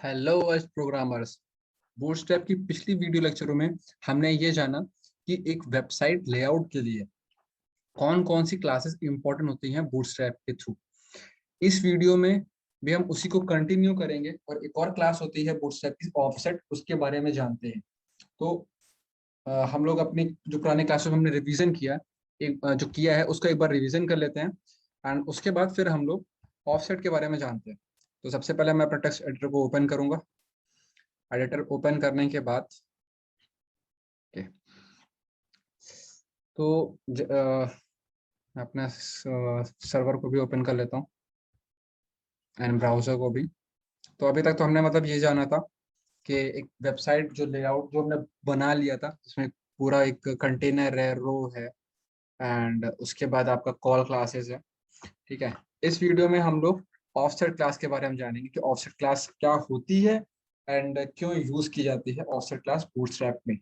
Hello programmers. Bootstrap की पिछली video लेक्चरों में हमने ये जाना कि एक वेबसाइट लेआउट के लिए कौन कौन सी क्लासेस इंपॉर्टेंट होती हैं बूटस्ट्रैप के थ्रू। इस वीडियो में भी हम उसी को कंटिन्यू करेंगे और एक और क्लास होती है बूटस्ट्रैप की ऑफसेट, उसके बारे में जानते हैं। तो हम लोग अपनी जो पुराने क्लासेस में हमने रिवीजन किया जो किया है उसका एक बार रिवीजन कर लेते हैं एंड उसके बाद फिर हम लोग ऑफसेट के बारे में जानते हैं। तो सबसे पहले मैं अपना टेक्स्ट एडिटर को ओपन करूंगा। एडिटर ओपन करने के बाद okay, तो मैं अपना सर्वर को भी ओपन कर लेता हूँ एंड ब्राउजर को भी। तो अभी तक तो हमने मतलब ये जाना था कि एक वेबसाइट जो लेआउट जो हमने बना लिया था जिसमें पूरा एक कंटेनर है, रो है एंड उसके बाद आपका कॉल क्लासेस है। ठीक है, इस वीडियो में हम लोग ऑफसेट क्लास के बारे में जानेंगे कि ऑफसेट क्लास क्या होती है एंड क्यों यूज की जाती है ऑफसेट क्लास बूटस्ट्रैप में।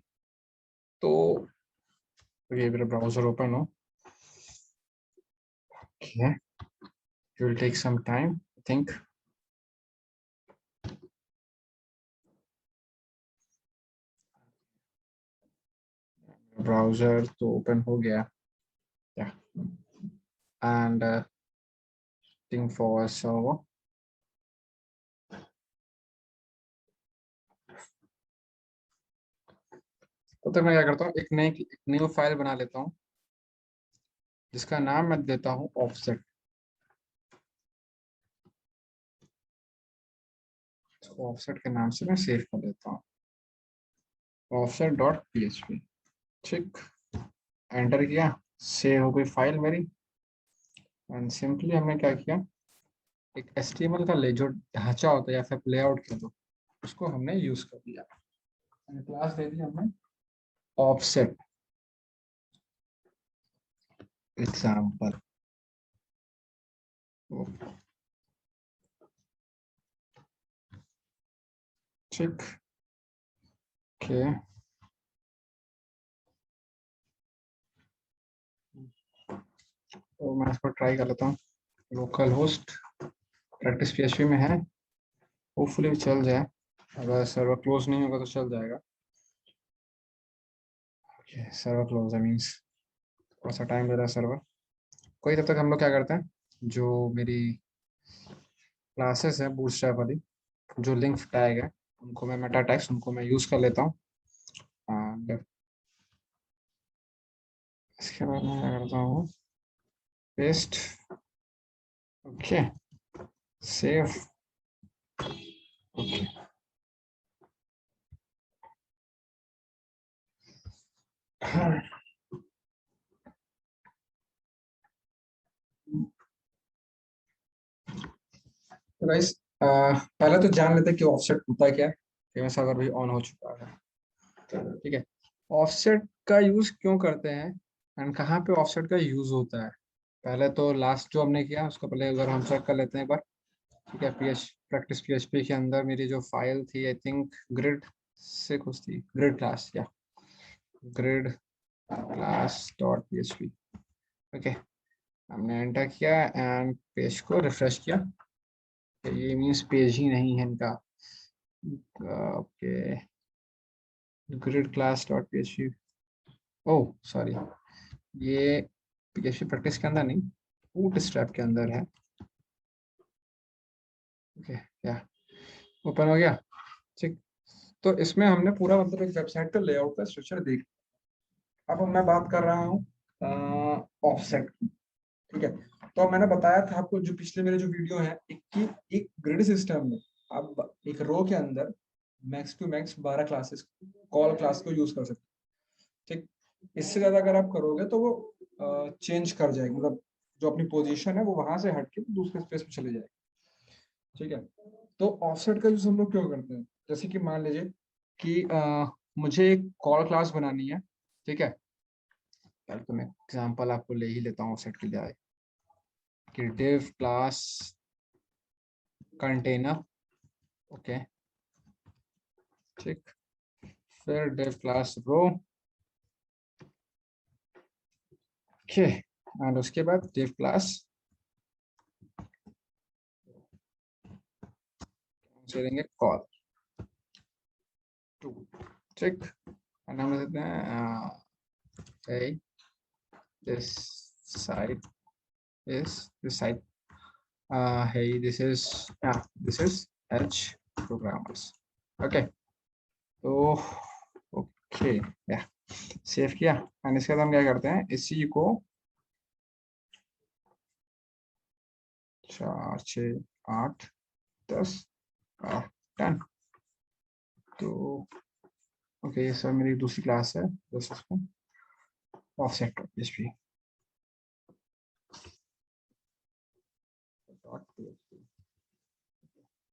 तो ये मेरा ब्राउजर ओपन हो। Okay. It will take some time, I think. Browser तो ओपन हो गया या एंड थिंग फॉर सर्वर। तो मैं क्या करता हूँ, एक न्यू फाइल बना लेता हूँ जिसका नाम मैं देता हूँ ऑफसेट। तो ऑफसेट के नाम से मैं सेव कर देता हूँ ऑफसेट डॉट php। ठीक, एंटर किया, सेव हो गई फाइल मेरी एंड सिंपली हमने क्या किया, एक HTML का ले जो ढांचा होता है या फिर लेआउट के दो उसको हमने यूज कर दिया। क्लास दे दी हमने ऑफसेट एग्जाम्पल। ठीक, ओके। तो मैं इसको ट्राई कर लेता हूँ। लोकल होस्ट प्रैक्टिस PHP में है, होपफुली चल जाए। अगर सर्वर क्लोज नहीं होगा तो चल जाएगा। ओके, सर्वर क्लोज है मीन्स थोड़ा सा टाइम ले रहा है सर्वर। कोई, तब तक हम लोग क्या करते हैं, जो मेरी क्लासेस है बूटस्ट्रैप वाली जो लिंक टैग है उनको मैं मेटा टैग्स उनको मैं यूज कर लेता हूँ। एंड इसके बाद मैं क्या करता हूँ, पेस्ट, ओके, सेव, ओके। तो गाइस पहले तो जान लेते हैं कि ऑफसेट होता है क्या है। फेमस सर्वर भी ऑन हो चुका है। ठीक है, ऑफसेट का यूज क्यों करते हैं एंड कहाँ पे ऑफसेट का यूज होता है। पहले तो लास्ट जो हमने किया उसको पहले अगर हम चेक कर लेते हैं एक बार। ठीक है, प्रैक्टिस PHP के अंदर मेरी जो फाइल थी, आई थिंक ग्रिड से कुछ थी, ग्रिड क्लास या grid class dot PHP। Okay, हमने एंटर किया एंड पेज को रिफ्रेश किया। ये मीन्स पेज ही नहीं है इनका। Okay, grid class dot PHP, oh sorry, ये PHP प्रैक्टिस के अंदर नहीं, बूटस्ट्रैप के अंदर है। ओके, क्या ओपन हो गया। ठीक, तो इसमें हमने पूरा मतलब एक वेबसाइट का लेआउट का स्ट्रक्चर देख। अब मैं बात कर रहा हूँ ऑफसेट। ठीक है, तो मैंने बताया था आपको जो पिछले मेरे जो वीडियो है एक ग्रिड सिस्टम में आप एक रो के अंदर max to max 12 classes call class को यूज कर सकते हैं। ठीक, इससे ज्यादा अगर आप करोगे तो वो चेंज कर जाएगी, मतलब जो अपनी पोजीशन है वो वहां से हट के दूसरे स्पेस पे चले जाएगी। ठीक है, तो ऑफसेट का यूज हम लोग क्यों करते हैं, जैसे कि मान लीजिए कि मुझे एक कॉल क्लास बनानी है। ठीक है, पहले तो मैं एग्जांपल आपको ले ही लेता हूँ ऑफसेट के लिए कि div क्लास कंटेनर। ओके, ठीक, फिर div class row. Okay, and उसके बाद div क्लास देंगे कॉल। ठीक, नाम दे देते हैं hey, this site this site hey, this is Edge programmers. Okay, तो ओके या सेव किया एंड इसके बाद हम क्या करते हैं, इसी को 4 6 8 10 10 तो ओके, सर मेरी दूसरी क्लास है, बस उसको offset php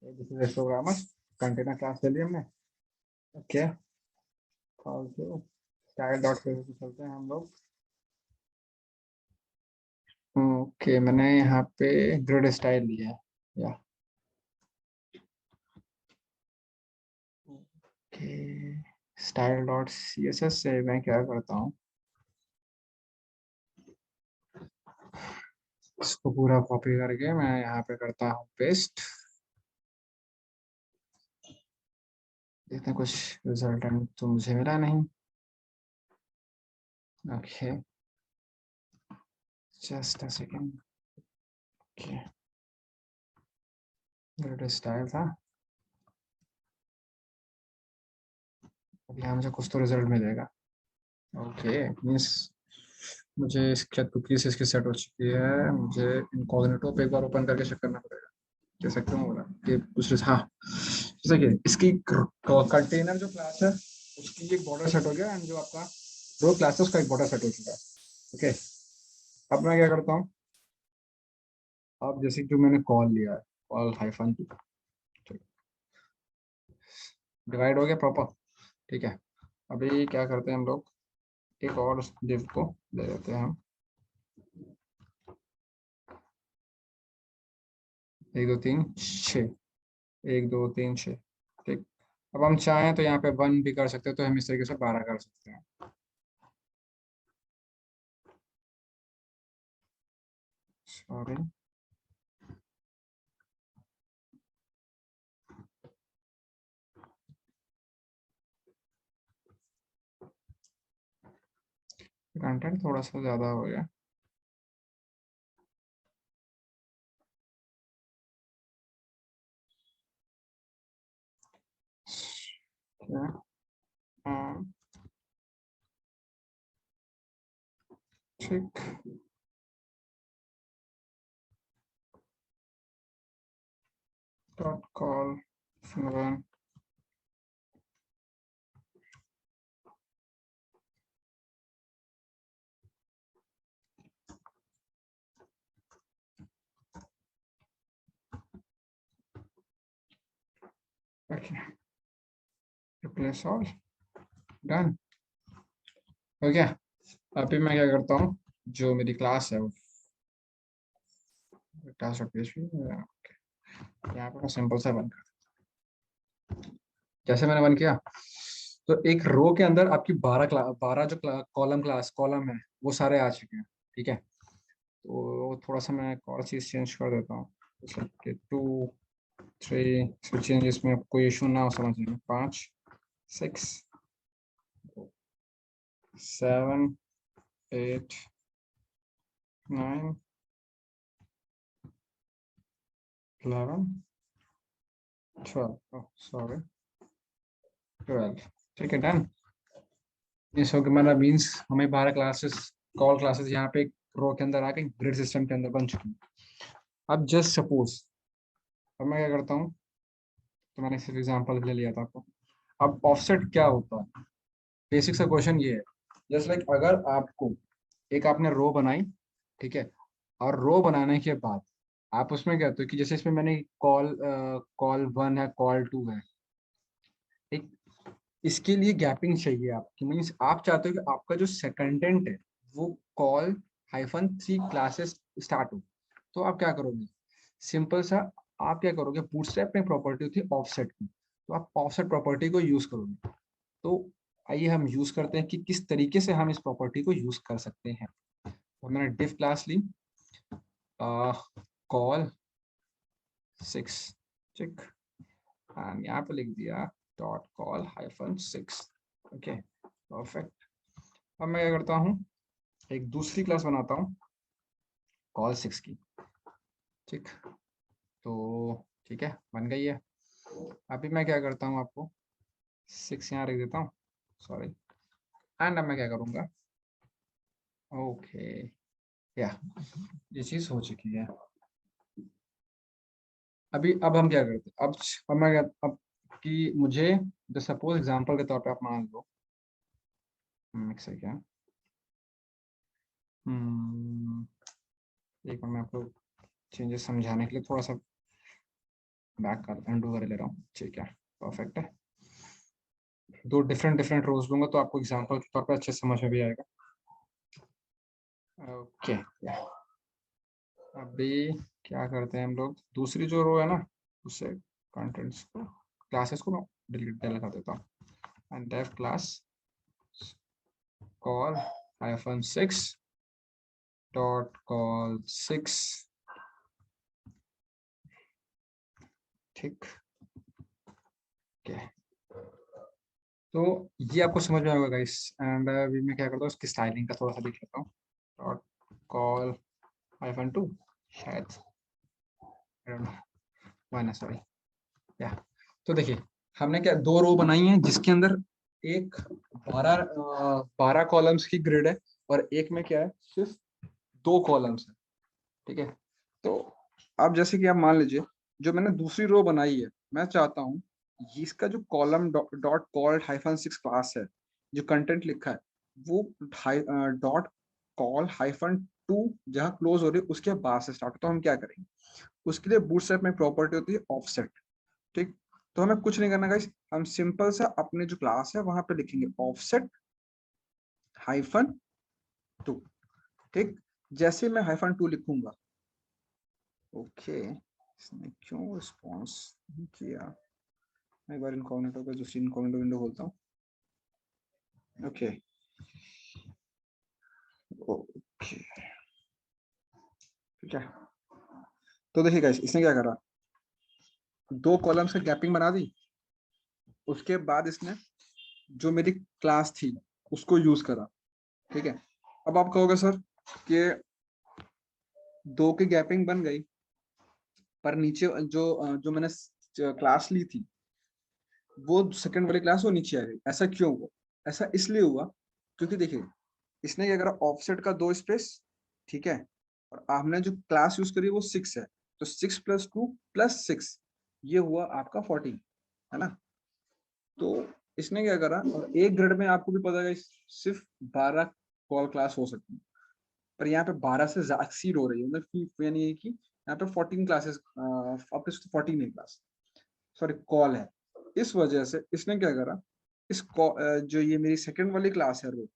this is programmer container class ले ली हमने। ओके, स्टाइल डॉट पे चलते हैं हम लोग। ओके, मैंने यहाँ पे ग्रिड स्टाइल लिया है या ओके, स्टाइल डॉट css से मैं क्या करता हूँ, इसको पूरा कॉपी करके मैं यहाँ पे करता हूँ पेस्ट। देखते हैं कुछ रिजल्ट तो मुझे मिला नहीं। Okay, just a second. Okay, grid style था, अब यहाँ मुझे कुछ तो रिजल्ट मिलेगा। ओके, मीन्स मुझे इसके कुकीज इसकी सेट हो चुकी है, मुझे इनकॉग्निटो पे एक बार ओपन करके चेक करना पड़ेगा। जैसा क्यों हो रहा है कि कुछ, हाँ जैसे कि इसकी कंटेनर जो क्लास है उसकी एक बॉर्डर सेट हो गया एंड जो आपका रो क्लास है उसका एक बॉर्डर सेट हो चुका है। ओके, अब मैं क्या करता हूँ, अब जैसे कि मैंने कॉल लिया है, कॉल हाइफन डिवाइड हो गया प्रॉपर। ठीक है, अभी क्या करते हैं हम लोग, एक और डिव को ले लेते हैं हम, 1 2 3 6, 1 2 3 6। ठीक, अब हम चाहें तो यहाँ पे 1 भी कर सकते हैं, तो हम इस तरीके से 12 कर सकते हैं। सॉरी, कंटेंट थोड़ा सा ज्यादा हो गया। क्या, ठीक, dot call one. Okay, replace all, done हो गया। अभी मैं क्या करता हूँ, जो मेरी क्लास है क्लास ऑफ PHP, यहाँ पे मैं सिंपल सा बन कर, जैसे मैंने बन किया, तो एक रो के अंदर आपकी 12 जो कॉलम है वो सारे आ चुके हैं। ठीक है, तो थोड़ा सा मैं एक और चीज चेंज कर देता हूँ, जैसे 2 3 चेंजेस में कोई इशू ना हो समझने में, 5 6 7 8 9 11 12, सॉरी 12। ठीक है, डन। इस हो गया हमारा, मीन्स हमें 12 कॉल क्लासेस यहाँ पे एक रो के अंदर आके ग्रिड सिस्टम के अंदर बन चुकी हैं। अब जस्ट सपोज, अब मैं क्या करता हूँ, तो मैंने सिर्फ एग्जांपल के लिए लिया था आपको। अब ऑफसेट क्या होता है, बेसिक सा क्वेश्चन ये है, जस्ट लाइक अगर आपको एक आपने रो बनाई, ठीक है, और रो बनाने के बाद आप उसमें क्या होता है कि जैसे इसमें मैंने कॉल 1 है, कॉल 2 है, एक इसके लिए गैपिंग चाहिए आपकी, मीन्स आप चाहते हो कि आपका जो कंटेंट है वो कॉल -3 क्लासेस स्टार्ट हो। तो आप क्या करोगे, सिंपल सा, आप क्या करोगे, बूटस्ट्रैप में प्रॉपर्टी होती है ऑफसेट की, तो आप ऑफसेट प्रॉपर्टी को यूज करोगे। तो आइए हम यूज करते हैं कि किस तरीके से हम इस प्रॉपर्टी को यूज कर सकते हैं। तो मैंने डिफ क्लास ली, कॉल 6, ठीक, एंड यहाँ पे लिख दिया डॉट कॉल -6। Okay perfect. अब मैं क्या करता हूँ, एक दूसरी क्लास बनाता हूँ कॉल 6 की। ठीक, तो ठीक है, बन गई है। अभी मैं क्या करता हूँ, आपको 6 यहाँ रख देता हूँ, सॉरी। एंड अब मैं क्या करूँगा, ओके या ये चीज़ हो चुकी है। अभी अब हम क्या करते हैं, अब मैं क्या, अब कि मुझे जो सपोज एग्जांपल के तौर पे आप मान लो, एक सेकेंड, एक मिनट, मैं आपको चेंजेस समझाने के लिए थोड़ा सा बैक कर अंडू कर ले रहा हूँ। ठीक है, परफेक्ट है। दो डिफरेंट डिफरेंट रोज लूंगा तो आपको एग्जांपल के तौर पे अच्छे समझ में भी आएगा। ओके, अभी क्या करते हैं हम लोग, दूसरी जो रो है ना, उससे कंटेंट्स को, क्लासेस को मैं डिलीट कर देता हूँ। And def class call -6 dot call 6। ठीक, ओके, तो ये आपको समझ में आएगा गाइस। एंड अभी मैं क्या करता हूँ, इसकी स्टाइलिंग का थोड़ा सा देख लेता हूँ। डॉट कॉल -2 शायद, सॉरी या। तो देखिए, हमने क्या दो रो बनाई है जिसके अंदर एक 12 कॉलम्स की ग्रिड है और एक में क्या है, सिर्फ 2 कॉलम्स है। ठीक है, तो अब जैसे कि आप मान लीजिए, जो मैंने दूसरी रो बनाई है, मैं चाहता हूँ इसका जो कॉलम डॉट कॉल्ड -6 क्लास है, जो कंटेंट लिखा है, वो डॉट कॉल -2 जहाँ क्लोज हो रही है उसके बाद से स्टार्ट। तो हम क्या करेंगे, उसके लिए बूटस्ट्रैप में प्रॉपर्टी होती है ऑफसेट। ठीक, तो हमें कुछ नहीं करना गाइस, हम सिंपल सा अपने जो क्लास है वहां पे लिखेंगे ऑफसेट -2। ठीक, जैसे मैं -2 लिखूंगा, ओके, इसने क्यों रिस्पॉन्स नहीं किया, मैं एक बार इनकॉग्निटो पे दूसरी इनकॉग्निटो विंडो खोलता हूँ। ओके ओके, ठीक है, तो देखिए गाइस, इसने क्या करा, 2 कॉलम्स की गैपिंग बना दी, उसके बाद इसने जो मेरी क्लास थी उसको यूज करा। ठीक है, अब आप कहोगे सर कि 2 की गैपिंग बन गई पर नीचे जो मैंने क्लास ली थी, वो सेकंड वाली क्लास वो नीचे आ गई, ऐसा क्यों हुआ? ऐसा इसलिए हुआ क्योंकि देखिए, इसने क्या करा, ऑफसेट का 2 स्पेस, ठीक है, और आपने जो क्लास यूज करी वो 6 है, तो 6 + 2 + 6 ये हुआ आपका 14, है ना। तो इसने क्या करा, और एक ग्रेड में आपको भी पता है सिर्फ 12 कॉल क्लास हो सकती है, पर यहाँ पे 12 से एक्सीड हो रही है, मतलब यानी है कि यहाँ पे 14 क्लासेस, अब 14 क्लास, सॉरी कॉल है। इस वजह से इसने क्या करा, जो ये मेरी सेकंड वाली क्लास है रो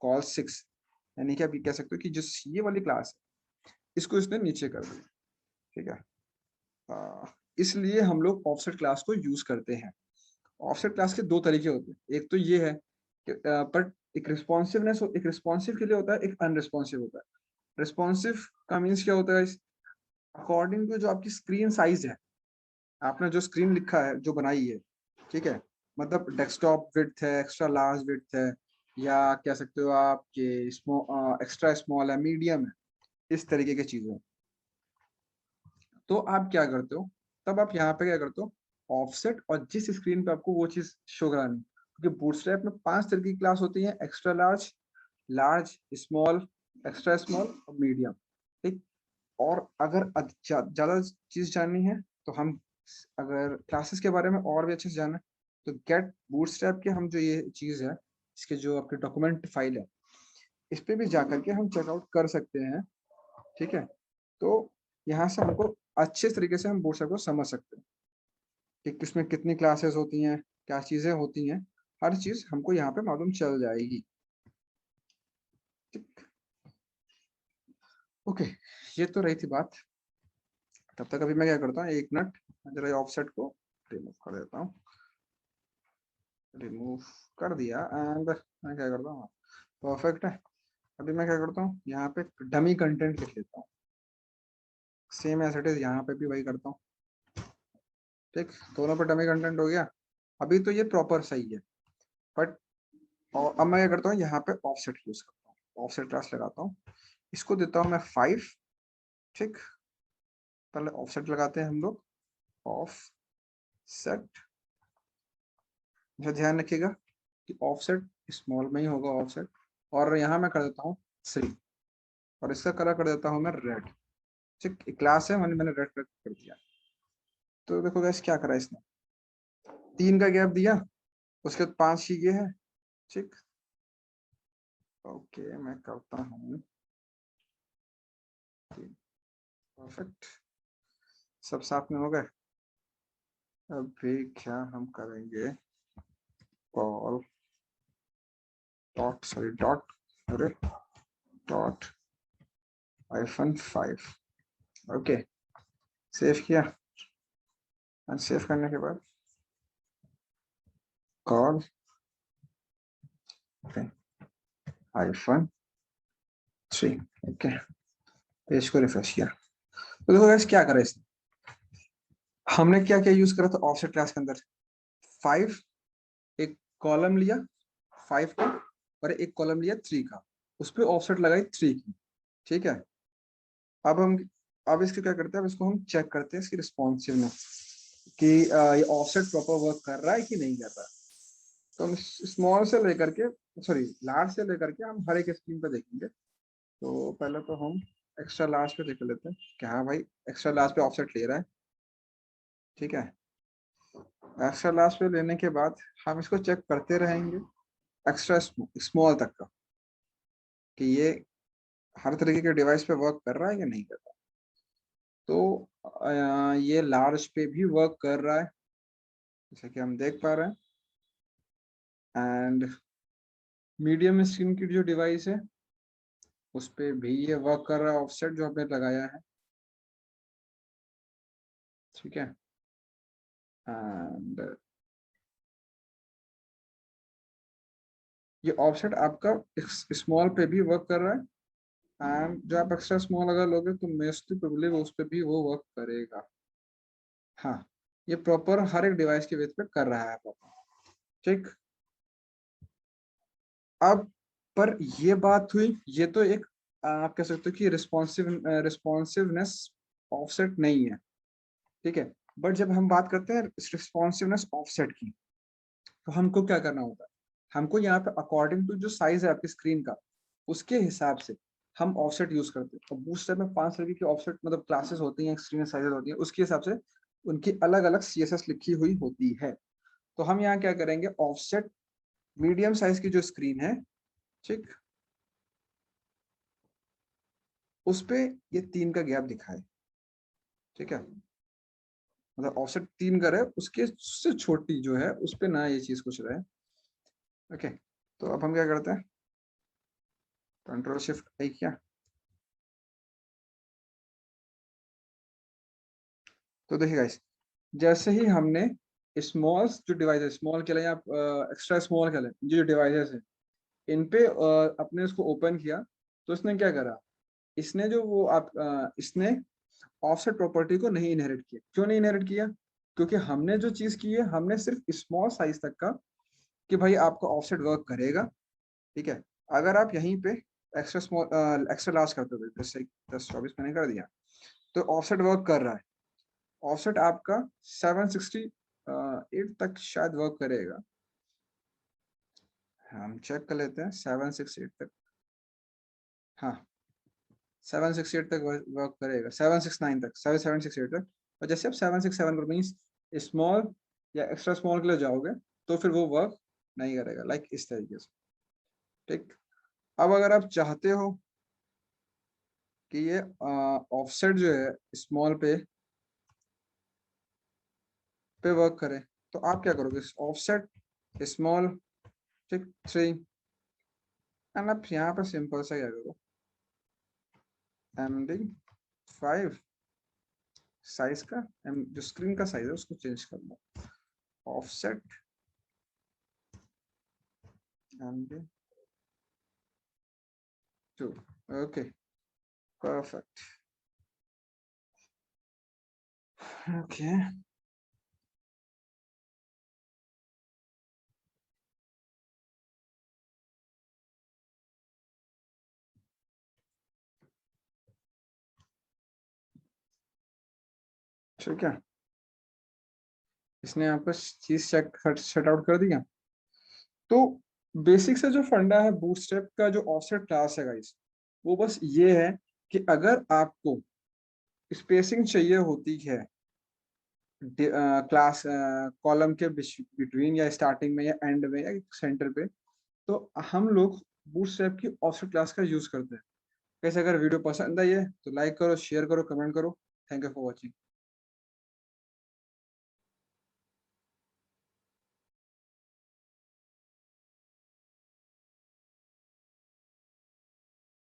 कॉल 6, यानी कि आप ये कह सकते हो कि जो ये वाली क्लास है इसको इसने नीचे कर दिया। ठीक है, इसलिए हम लोग ऑफसेट क्लास को यूज करते हैं। ऑफसेट क्लास के 2 तरीके होते हैं, एक तो ये है कि बट एक रिस्पॉन्सिवनेस, एक रिस्पॉन्सिव के लिए होता है, एक अनरिस्पॉन्सिव होता है। रिस्पॉन्सिव का मीन्स क्या होता है, अकॉर्डिंग टू जो आपकी स्क्रीन साइज है, आपने जो स्क्रीन लिखा है, जो बनाई है, ठीक है, मतलब डेस्कटॉप विड्थ है, एक्स्ट्रा लार्ज विड्थ है, या कह सकते हो आप कि एक्स्ट्रा स्मॉल है, मीडियम है, इस तरीके की चीजें। तो आप क्या करते हो, तब आप यहाँ पे क्या करते हो, ऑफसेट और जिस स्क्रीन पे आपको वो चीज शो करानी, क्योंकि बूटस्ट्रैप में 5 तरह की क्लास होती है, extra large, large, small, extra small और मीडियम। ठीक, और अगर ज्यादा चीज जाननी है तो हम, अगर क्लासेस के बारे में और भी अच्छे से जानना है, तो गेट बूटस्ट्रैप के हम जो ये चीज है, इसके जो आपके डॉक्यूमेंट फाइल है, इस पे भी जाकर के हम चेकआउट कर सकते हैं। ठीक है, तो यहाँ से हमको अच्छे तरीके से हम बूटस्ट्रैप को समझ सकते हैं कि किसमें कितनी क्लासेस होती हैं, क्या चीजें होती हैं, हर चीज हमको यहाँ पे मालूम चल जाएगी। ठीक, ओके, ये तो रही थी बात। तब तक अभी मैं क्या करता हूँ, 1 मिनट जरा ऑफसेट को रिमूव कर देता हूँ। रिमूव कर दिया एंड मैं क्या करता हूँ, परफेक्ट है। अभी मैं क्या करता हूँ, यहाँ पे डमी कंटेंट लिख लेता हूँ, सेम एज इट इज यहाँ पे भी वही करता हूँ। ठीक, दोनों पे डमी कंटेंट हो गया। अभी तो ये प्रॉपर सही है, बट और अब मैं क्या करता हूँ, यहाँ पे ऑफसेट यूज करता हूँ, ऑफसेट क्लास लगाता हूँ, इसको देता हूँ मैं 5। ठीक, पहले ऑफसेट लगाते हैं हम लोग, ऑफसेट। ध्यान रखिएगा कि ऑफसेट स्मॉल में ही होगा ऑफसेट, और यहाँ मैं कर देता हूँ 3, और इसका कलर कर देता हूँ मैं रेड। ठीक, क्लास है, मैंने रेड कलर कर दिया। तो देखो गैस क्या करा इसने, 3 का गैप दिया, उसके बाद 5 ही ये है। ठीक, ओके मैं करता हूँ, परफेक्ट, सब साथ में हो गए। अभी क्या हम करेंगे, कॉल डॉट, सॉरी डॉट, अरे डॉट -5। ओके, सेव किया, और सेव करने के बाद कॉल -3। ओके, पेज को रिफ्रेश किया। तो देखो गाइस क्या करा इसने, हमने क्या क्या यूज करा था ऑफसेट क्लास के अंदर, 5 एक कॉलम लिया 5 का, और एक कॉलम लिया 3 का, उस पर ऑफसेट लगाई 3 की। ठीक है, अब हम, अब इसको क्या करते हैं, अब इसको हम चेक करते हैं इसकी रिस्पॉन्सिवनेस कि ये ऑफसेट प्रॉपर वर्क कर रहा है कि नहीं कर रहा है। तो हम स्मॉल से लेकर के, सॉरी लार्ज से लेकर के हम हर एक स्क्रीन पे देखेंगे। तो पहले तो हम एक्स्ट्रा लार्ज पे देख लेते हैं कि हाँ भाई एक्स्ट्रा लार्ज पे ऑफसेट ले रहा है। ठीक है, एक्स्ट्रा लार्ज पे लेने के बाद हम इसको चेक करते रहेंगे एक्स्ट्रा स्मॉल तक का, कि ये हर तरीके के डिवाइस पे वर्क कर रहा है या नहीं कर रहा। तो ये लार्ज पे भी वर्क कर रहा है, जैसे कि हम देख पा रहे हैं। एंड मीडियम स्क्रीन की जो डिवाइस है उस पे भी ये वर्क कर रहा है, ऑफसेट जो हमने लगाया है। ठीक है, एंड ये ऑफसेट आपका स्मॉल पे भी वर्क कर रहा है, एंड जो आप एक्स्ट्रा स्मॉल अगर लोगे तो मोस्टली प्रोबेबली उस पे भी वो वर्क करेगा। हाँ, ये प्रॉपर हर एक डिवाइस के बेस पे कर रहा है प्रॉपर। ठीक, अब पर ये बात हुई, ये तो एक आप कह सकते हो कि रिस्पॉन्सिवनेस ऑफसेट नहीं है। ठीक है, बट जब हम बात करते हैं रिस्पॉन्सिवनेस ऑफसेट की, तो हमको क्या करना होता है, हमको यहाँ पे अकॉर्डिंग टू जो साइज है आपकी स्क्रीन का, उसके हिसाब से हम ऑफसेट यूज करते हैं। और बूस्टर में 5 तरीके की ऑफसेट मतलब क्लासेस होती हैं, स्क्रीन साइजेस होती हैं, उसके हिसाब से उनकी अलग अलग CSS लिखी हुई होती है। तो हम यहाँ क्या करेंगे, ऑफसेट मीडियम साइज की जो स्क्रीन है, ठीक, उस पे ये 3 का गैप दिखाए। ठीक है, मतलब ऑफसेट 3 का रहे, उसके से छोटी जो है उस पे ना ये चीज कुछ रहे। ओके, तो अब हम क्या करते हैं, Ctrl+Shift+I किया। तो देखिए गाइस, जैसे ही हमने स्मॉल जो डिवाइस है, स्मॉल के लिए आप एक्स्ट्रा स्मॉल के लिए जो डिवाइसेस है, इन पे अपने उसको ओपन किया, तो इसने क्या करा, इसने जो वो आप इसने ऑफसेट प्रॉपर्टी को नहीं इनहेरिट किया। क्यों नहीं इनहेरिट किया, क्योंकि हमने जो चीज की है, हमने सिर्फ स्मॉल साइज तक का कि भाई आपका ऑफसेट वर्क करेगा। ठीक है, अगर आप यहीं पे एक्स्ट्रा स्मॉल एक्स्ट्रा लार्ज करते हो, जैसे 10-24 मैंने कर दिया, तो ऑफसेट वर्क कर रहा है। ऑफसेट आपका 768 तक शायद वर्क करेगा, हम चेक कर लेते हैं 768 तक। हाँ, 768 तक वर्क करेगा, 769 तक, 768 तक। और जैसे आप 767 पर मीन्स स्मॉल या एक्स्ट्रा स्मॉल के लिए जाओगे, तो फिर वो वर्क नहीं करेगा, लाइक इस तरीके से। ठीक, अब अगर आप चाहते हो कि ये ऑफसेट जो है स्मॉल पे वर्क करे, तो आप क्या करोगे, ऑफसेट स्मॉल, ठीक, 3, एंड आप यहाँ पे सिंपल सा क्या करो, MD5 साइज का, जो स्क्रीन का साइज है उसको चेंज कर लो, offset MD2। Okay, perfect. Okay, ठीक है, इसने यहाँ पर चीज चेक सेट आउट कर दिया। तो बेसिक से जो फंडा है बूटस्ट्रैप का, जो ऑफसेट क्लास है गाइस, वो बस ये है कि अगर आपको स्पेसिंग चाहिए होती है क्लास कॉलम के बिटवीन या स्टार्टिंग में या एंड में या सेंटर पे, तो हम लोग बूटस्ट्रैप की ऑफसेट क्लास का यूज करते हैं। कैसे, अगर वीडियो पसंद आई है तो लाइक करो, शेयर करो, कमेंट करो। Thank you for watching.